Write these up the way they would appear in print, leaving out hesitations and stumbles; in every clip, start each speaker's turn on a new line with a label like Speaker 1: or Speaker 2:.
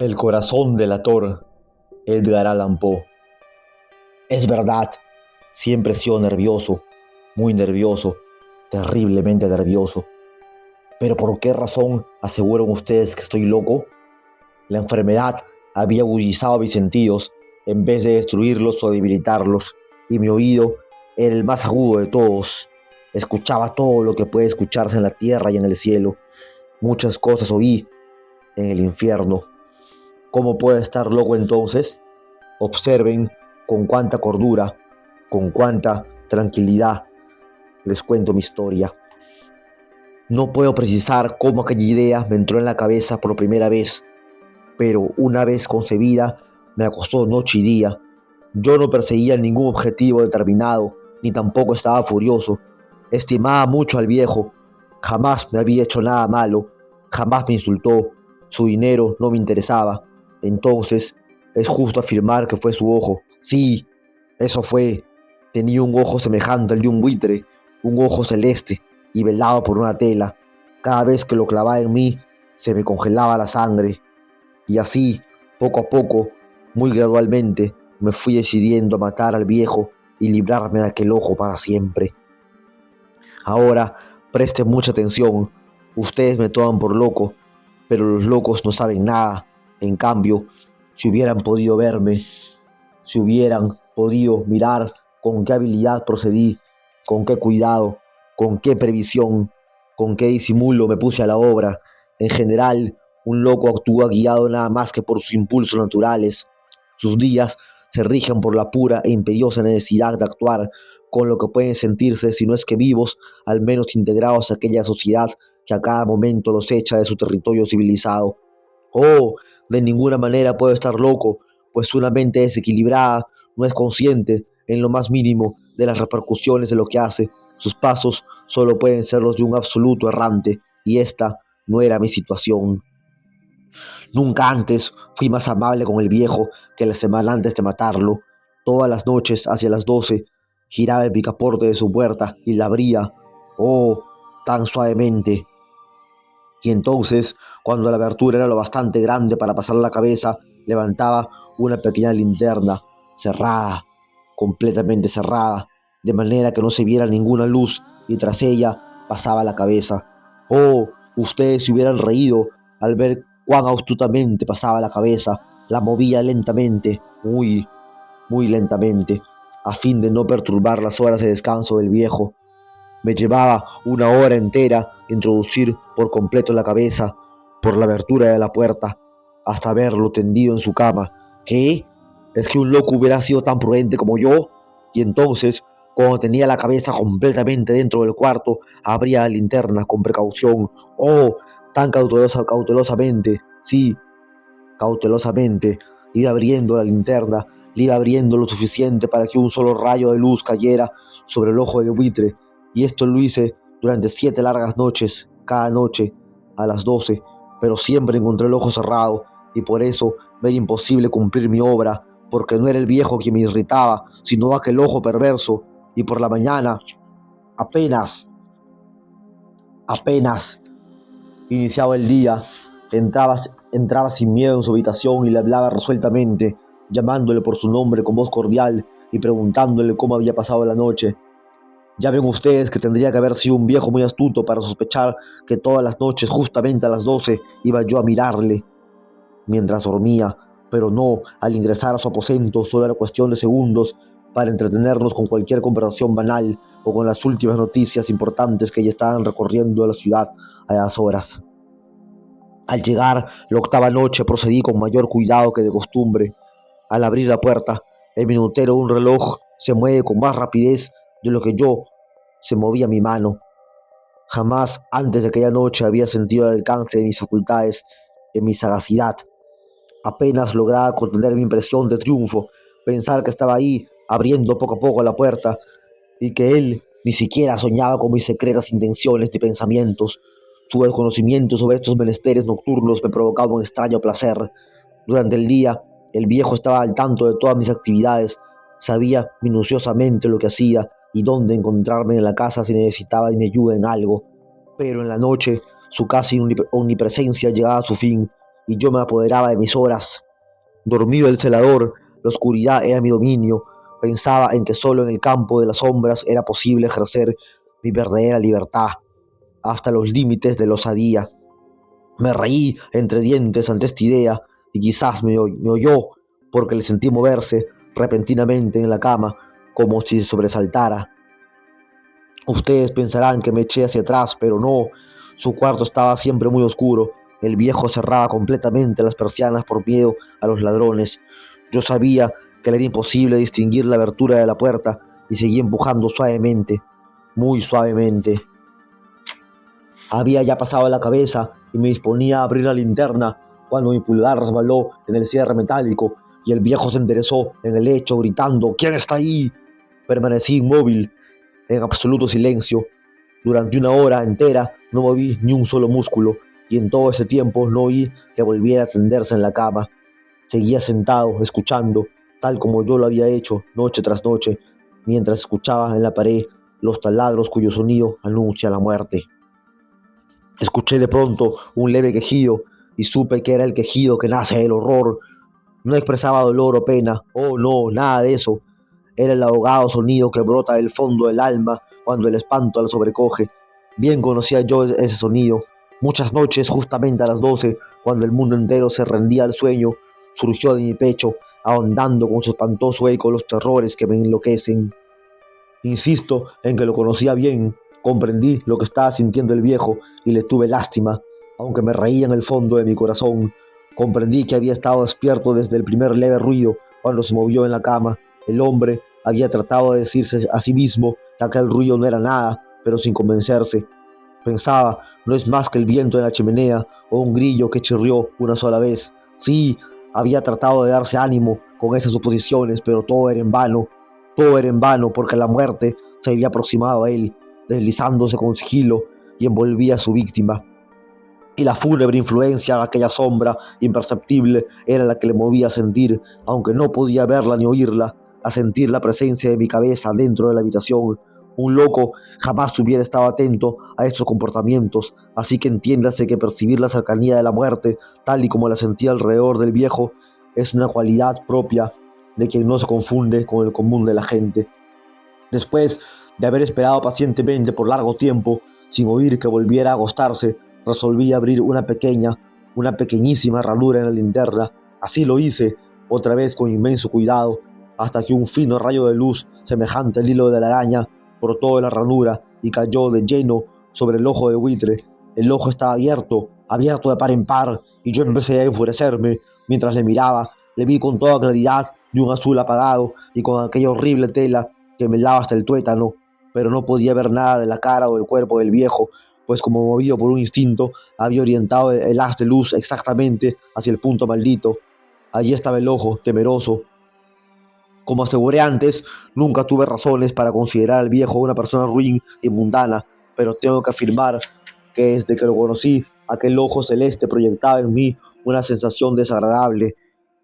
Speaker 1: El corazón delator, Edgar Allan Poe. Es verdad, siempre he sido nervioso, muy nervioso, terriblemente nervioso. Pero ¿por qué razón aseguran ustedes que estoy loco? La enfermedad había agudizado mis sentidos en vez de destruirlos o debilitarlos, y mi oído era el más agudo de todos. Escuchaba todo lo que puede escucharse en la tierra y en el cielo. Muchas cosas oí en el infierno. ¿Cómo puedo estar loco entonces? Observen con cuánta cordura, con cuánta tranquilidad les cuento mi historia. No puedo precisar cómo aquella idea me entró en la cabeza por primera vez, pero una vez concebida me acosó noche y día. Yo no perseguía ningún objetivo determinado, ni tampoco estaba furioso. Estimaba mucho al viejo, jamás me había hecho nada malo, jamás me insultó, su dinero no me interesaba. Entonces, es justo afirmar que fue su ojo. Sí, eso fue. Tenía un ojo semejante al de un buitre, un ojo celeste y velado por una tela. Cada vez que lo clavaba en mí, se me congelaba la sangre. Y así, poco a poco, muy gradualmente, me fui decidiendo a matar al viejo y librarme de aquel ojo para siempre. Ahora, presten mucha atención. Ustedes me toman por loco, pero los locos no saben nada. En cambio, si hubieran podido verme, si hubieran podido mirar con qué habilidad procedí, con qué cuidado, con qué previsión, con qué disimulo me puse a la obra. En general, un loco actúa guiado nada más que por sus impulsos naturales. Sus días se rigen por la pura e imperiosa necesidad de actuar, con lo que pueden sentirse, si no es que vivos, al menos integrados a aquella sociedad que a cada momento los echa de su territorio civilizado. Oh, de ninguna manera puedo estar loco, pues una mente desequilibrada no es consciente en lo más mínimo de las repercusiones de lo que hace. Sus pasos solo pueden ser los de un absoluto errante, y esta no era mi situación. Nunca antes fui más amable con el viejo que la semana antes de matarlo. Todas las noches, hacia las 12, giraba el picaporte de su puerta y la abría, oh, tan suavemente. Y entonces, cuando la abertura era lo bastante grande para pasar la cabeza, levantaba una pequeña linterna, cerrada, completamente cerrada, de manera que no se viera ninguna luz, y tras ella pasaba la cabeza. Oh, ustedes se hubieran reído al ver cuán astutamente pasaba la cabeza, la movía lentamente, muy, muy lentamente, a fin de no perturbar las horas de descanso del viejo. Me llevaba una hora entera introducir por completo la cabeza por la abertura de la puerta hasta verlo tendido en su cama. ¿Qué? ¿Es que un loco hubiera sido tan prudente como yo? Y entonces, cuando tenía la cabeza completamente dentro del cuarto, abría la linterna con precaución. Oh, tan cautelosamente, sí, cautelosamente, iba abriendo la linterna, le iba abriendo lo suficiente para que un solo rayo de luz cayera sobre el ojo del buitre, y esto lo hice durante 7 largas noches, cada noche, a las 12, pero siempre encontré el ojo cerrado, y por eso me era imposible cumplir mi obra, porque no era el viejo quien me irritaba, sino aquel ojo perverso, y por la mañana, apenas, apenas iniciaba el día, entraba sin miedo en su habitación y le hablaba resueltamente, llamándole por su nombre con voz cordial y preguntándole cómo había pasado la noche. Ya ven ustedes que tendría que haber sido un viejo muy astuto para sospechar que todas las noches, justamente a las 12, iba yo a mirarle mientras dormía, pero no, al ingresar a su aposento solo era cuestión de segundos para entretenernos con cualquier conversación banal o con las últimas noticias importantes que ya estaban recorriendo la ciudad a las horas. Al llegar la octava noche procedí con mayor cuidado que de costumbre. Al abrir la puerta, el minutero de un reloj se mueve con más rapidez de lo que yo se movía mi mano. Jamás antes de aquella noche había sentido el alcance de mis facultades, de mi sagacidad. Apenas lograba contener mi impresión de triunfo, pensar que estaba ahí, abriendo poco a poco la puerta, y que él ni siquiera soñaba con mis secretas intenciones ni pensamientos. Su desconocimiento sobre estos menesteres nocturnos me provocaba un extraño placer. Durante el día, el viejo estaba al tanto de todas mis actividades, sabía minuciosamente lo que hacía y dónde encontrarme en la casa si necesitaba de mi ayuda en algo. Pero en la noche, su casi omnipresencia llegaba a su fin, y yo me apoderaba de mis horas. Dormido el celador, la oscuridad era mi dominio. Pensaba en que solo en el campo de las sombras era posible ejercer mi verdadera libertad, hasta los límites de la osadía. Me reí entre dientes ante esta idea y quizás me oyó porque le sentí moverse repentinamente en la cama como si se sobresaltara. Ustedes pensarán que me eché hacia atrás, pero no. Su cuarto estaba siempre muy oscuro. El viejo cerraba completamente las persianas por miedo a los ladrones. Yo sabía que le era imposible distinguir la abertura de la puerta y seguí empujando suavemente, muy suavemente. Había ya pasado la cabeza y me disponía a abrir la linterna cuando mi pulgar resbaló en el cierre metálico y el viejo se enderezó en el lecho gritando «¿Quién está ahí?». Permanecí inmóvil, en absoluto silencio. Durante una hora entera no moví ni un solo músculo y en todo ese tiempo no oí que volviera a tenderse en la cama. Seguía sentado, escuchando, tal como yo lo había hecho noche tras noche, mientras escuchaba en la pared los taladros cuyo sonido anuncia la muerte. Escuché de pronto un leve quejido y supe que era el quejido que nace del horror. No expresaba dolor o pena, oh no, nada de eso. Era el ahogado sonido que brota del fondo del alma cuando el espanto la sobrecoge. Bien conocía yo ese sonido. Muchas noches, justamente a las 12, cuando el mundo entero se rendía al sueño, surgió de mi pecho, ahondando con su espantoso eco los terrores que me enloquecen. Insisto en que lo conocía bien, comprendí lo que estaba sintiendo el viejo y le tuve lástima, aunque me reía en el fondo de mi corazón. Comprendí que había estado despierto desde el primer leve ruido cuando se movió en la cama. El hombre había tratado de decirse a sí mismo que aquel ruido no era nada, pero sin convencerse. Pensaba, no es más que el viento de la chimenea o un grillo que chirrió una sola vez. Sí, había tratado de darse ánimo con esas suposiciones, pero todo era en vano. Todo era en vano porque la muerte se había aproximado a él, deslizándose con sigilo y envolvía a su víctima. Y la fúnebre influencia de aquella sombra imperceptible era la que le movía a sentir, aunque no podía verla ni oírla, a sentir la presencia de mi cabeza dentro de la habitación. Un loco jamás hubiera estado atento a estos comportamientos, así que entiéndase que percibir la cercanía de la muerte, tal y como la sentía alrededor del viejo, es una cualidad propia de quien no se confunde con el común de la gente. Después de haber esperado pacientemente por largo tiempo, sin oír que volviera a acostarse, resolví abrir una pequeñísima ranura en la linterna. Así lo hice, otra vez con inmenso cuidado, hasta que un fino rayo de luz, semejante al hilo de la araña, brotó de la ranura y cayó de lleno sobre el ojo de buitre. El ojo estaba abierto, abierto de par en par, y yo empecé a enfurecerme. Mientras le miraba, le vi con toda claridad de un azul apagado y con aquella horrible tela que me helaba hasta el tuétano, pero no podía ver nada de la cara o del cuerpo del viejo, pues como movido por un instinto, había orientado el haz de luz exactamente hacia el punto maldito. Allí estaba el ojo, temeroso. Como aseguré antes, nunca tuve razones para considerar al viejo una persona ruin y mundana, pero tengo que afirmar que desde que lo conocí, aquel ojo celeste proyectaba en mí una sensación desagradable.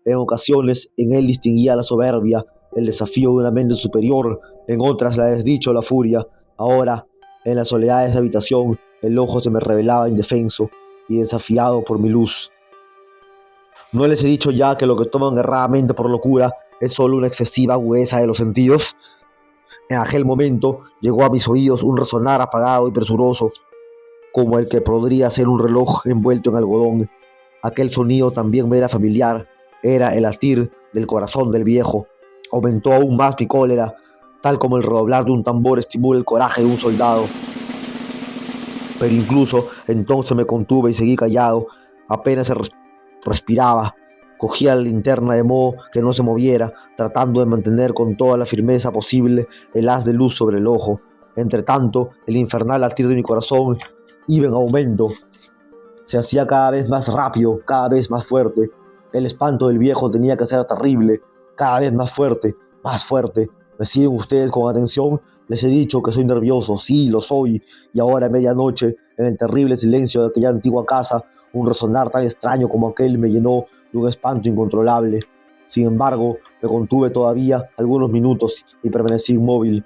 Speaker 1: En ocasiones en él distinguía la soberbia, el desafío de una mente superior, en otras la desdicha o la furia. Ahora, en la soledad de esa habitación, el ojo se me revelaba indefenso y desafiado por mi luz. ¿No les he dicho ya que lo que toman erradamente por locura es solo una excesiva agudeza de los sentidos? En aquel momento llegó a mis oídos un resonar apagado y presuroso, como el que podría ser un reloj envuelto en algodón. Aquel sonido también me era familiar, era el latir del corazón del viejo. Aumentó aún más mi cólera, tal como el redoblar de un tambor estimula el coraje de un soldado. Pero incluso entonces me contuve y seguí callado, apenas respiraba. Cogía la linterna de modo que no se moviera, tratando de mantener con toda la firmeza posible el haz de luz sobre el ojo. Entretanto, el infernal latir de mi corazón iba en aumento. Se hacía cada vez más rápido, cada vez más fuerte. El espanto del viejo tenía que ser terrible, cada vez más fuerte, más fuerte. ¿Me siguen ustedes con atención? Les he dicho que soy nervioso, sí, lo soy. Y ahora a medianoche, en el terrible silencio de aquella antigua casa, un resonar tan extraño como aquel me llenó de un espanto incontrolable. Sin embargo, me contuve todavía algunos minutos y permanecí inmóvil.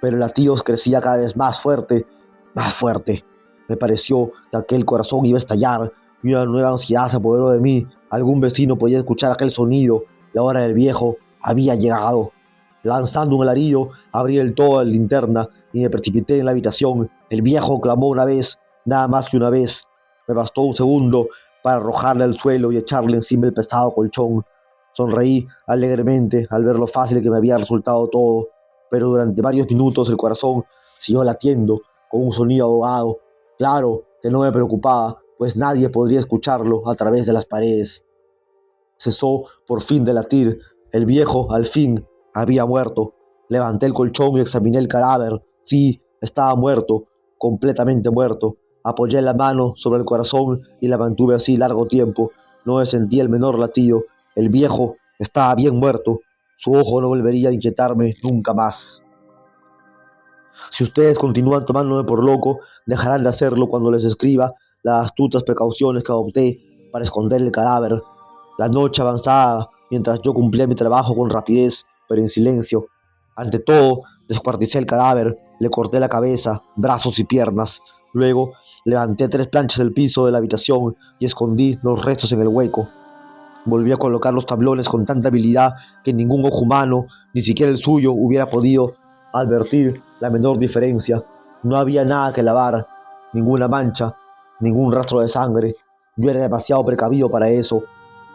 Speaker 1: Pero el latido crecía cada vez más fuerte, más fuerte. Me pareció que aquel corazón iba a estallar. y una nueva ansiedad se apoderó de mí. Algún vecino podía escuchar aquel sonido. La hora del viejo había llegado. Lanzando un alarido, abrí el todo de la linterna y me precipité en la habitación. El viejo clamó una vez, nada más que una vez. Me bastó un segundo para arrojarle al suelo y echarle encima el pesado colchón. Sonreí alegremente al ver lo fácil que me había resultado todo, pero durante varios minutos el corazón siguió latiendo con un sonido ahogado. Claro que no me preocupaba, pues nadie podría escucharlo a través de las paredes. Cesó por fin de latir. El viejo, al fin, había muerto. Levanté el colchón y examiné el cadáver. Sí, estaba muerto, completamente muerto. Apoyé la mano sobre el corazón y la mantuve así largo tiempo. No me sentí el menor latido. El viejo estaba bien muerto. Su ojo no volvería a inquietarme nunca más. Si ustedes continúan tomándome por loco, dejarán de hacerlo cuando les escriba las astutas precauciones que adopté para esconder el cadáver. La noche avanzaba mientras yo cumplía mi trabajo con rapidez, pero en silencio. Ante todo, descuarticé el cadáver, le corté la cabeza, brazos y piernas. Luego, levanté 3 planchas del piso de la habitación y escondí los restos en el hueco. Volví a colocar los tablones con tanta habilidad que ningún ojo humano, ni siquiera el suyo, hubiera podido advertir la menor diferencia. No había nada que lavar, ninguna mancha, ningún rastro de sangre. Yo era demasiado precavido para eso.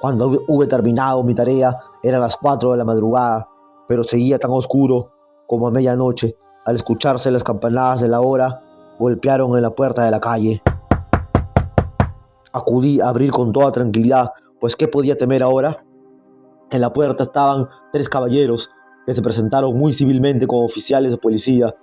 Speaker 1: Cuando hube terminado mi tarea, eran las 4 de la madrugada, pero seguía tan oscuro como a medianoche. Al escucharse las campanadas de la hora, golpearon en la puerta de la calle. Acudí a abrir con toda tranquilidad, pues ¿qué podía temer ahora? En la puerta estaban 3 caballeros que se presentaron muy civilmente como oficiales de policía.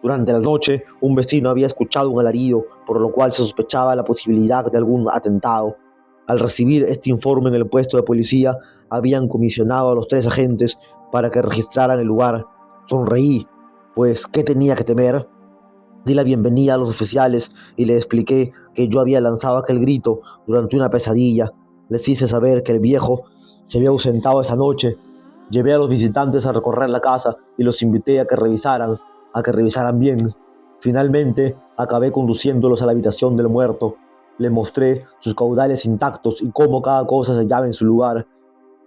Speaker 1: Durante la noche, un vecino había escuchado un alarido, por lo cual se sospechaba la posibilidad de algún atentado. Al recibir este informe en el puesto de policía, habían comisionado a los 3 agentes para que registraran el lugar. Sonreí, pues ¿qué tenía que temer? Di la bienvenida a los oficiales y les expliqué que yo había lanzado aquel grito durante una pesadilla. Les hice saber que el viejo se había ausentado esa noche. Llevé a los visitantes a recorrer la casa y los invité a que revisaran bien. Finalmente, acabé conduciéndolos a la habitación del muerto. Les mostré sus caudales intactos y cómo cada cosa se hallaba en su lugar.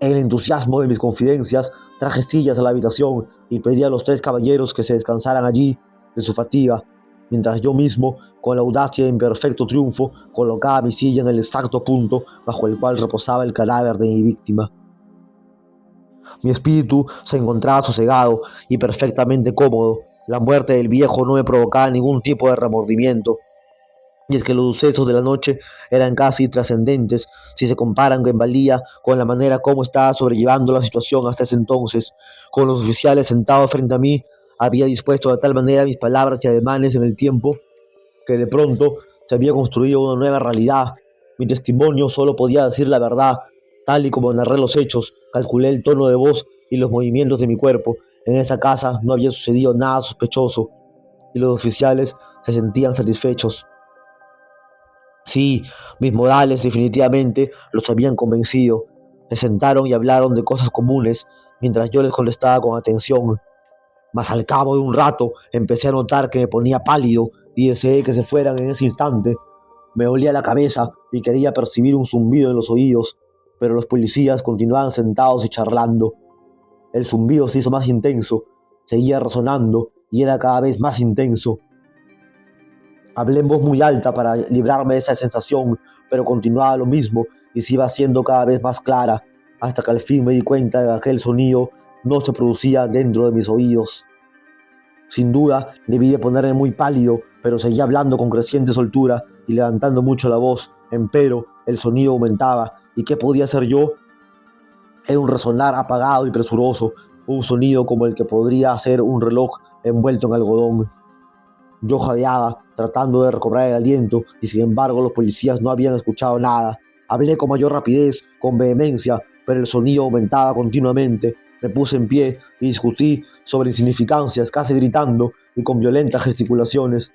Speaker 1: En el entusiasmo de mis confidencias, traje sillas a la habitación y pedí a los 3 caballeros que se descansaran allí de su fatiga, mientras yo mismo, con la audacia de imperfecto triunfo, colocaba mi silla en el exacto punto bajo el cual reposaba el cadáver de mi víctima. Mi espíritu se encontraba sosegado y perfectamente cómodo. La muerte del viejo no me provocaba ningún tipo de remordimiento. Y es que los sucesos de la noche eran casi trascendentes si se comparan en valía con la manera como estaba sobrellevando la situación hasta ese entonces. Con los oficiales sentados frente a mí, había dispuesto de tal manera mis palabras y ademanes en el tiempo que de pronto se había construido una nueva realidad. Mi testimonio solo podía decir la verdad, tal y como narré los hechos. Calculé el tono de voz y los movimientos de mi cuerpo. En esa casa no había sucedido nada sospechoso y los oficiales se sentían satisfechos. Sí, mis modales definitivamente los habían convencido. Se sentaron y hablaron de cosas comunes, mientras yo les contestaba con atención. Mas al cabo de un rato empecé a notar que me ponía pálido y deseé que se fueran en ese instante. Me dolía la cabeza y quería percibir un zumbido en los oídos, pero los policías continuaban sentados y charlando. El zumbido se hizo más intenso, seguía resonando y era cada vez más intenso. Hablé en voz muy alta para librarme de esa sensación, pero continuaba lo mismo y se iba haciendo cada vez más clara, hasta que al fin me di cuenta de que aquel sonido no se producía dentro de mis oídos. Sin duda, debí de ponerme muy pálido, pero seguía hablando con creciente soltura y levantando mucho la voz. Empero, el sonido aumentaba, ¿y qué podía hacer yo? Era un resonar apagado y presuroso, un sonido como el que podría hacer un reloj envuelto en algodón. Yo jadeaba, tratando de recobrar el aliento, y sin embargo los policías no habían escuchado nada. Hablé con mayor rapidez, con vehemencia, pero el sonido aumentaba continuamente. Me puse en pie y discutí sobre insignificancias, casi gritando y con violentas gesticulaciones.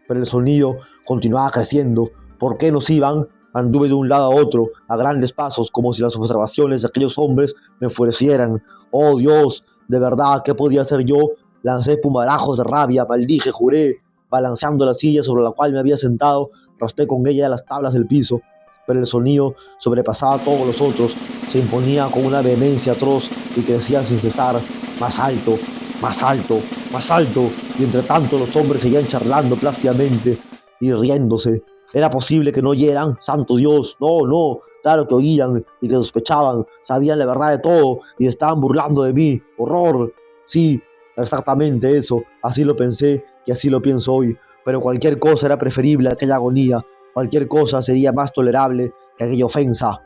Speaker 1: Pero el sonido continuaba creciendo. ¿Por qué nos iban? Anduve de un lado a otro, a grandes pasos, como si las observaciones de aquellos hombres me enfurecieran. ¡Oh, Dios! De verdad, ¿qué podía hacer yo? Lancé espumarajos de rabia, maldije, juré. Balanceando la silla sobre la cual me había sentado, raspé con ella las tablas del piso. pero el sonido sobrepasaba a todos los otros, se imponía con una vehemencia atroz y crecía sin cesar, más alto, más alto, más alto, y entre tanto los hombres seguían charlando plácidamente y riéndose. Era posible que no oyeran, santo Dios, no, no, claro que oían y que sospechaban, sabían la verdad de todo y estaban burlando de mí, horror, sí, exactamente eso, así lo pensé y así lo pienso hoy, pero cualquier cosa era preferible a aquella agonía, cualquier cosa sería más tolerable que aquella ofensa.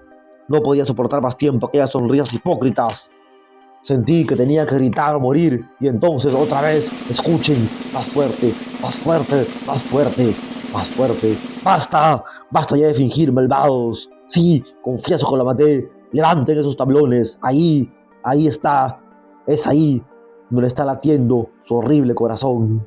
Speaker 1: No podía soportar más tiempo aquellas sonrisas hipócritas. Sentí que tenía que gritar o morir y entonces otra vez, escuchen, más fuerte, más fuerte, más fuerte, más fuerte. ¡Basta! ¡Basta ya de fingir, malvados! Sí, confieso que la maté. Levanten esos tablones. Ahí, ahí está. Es ahí donde está latiendo su horrible corazón.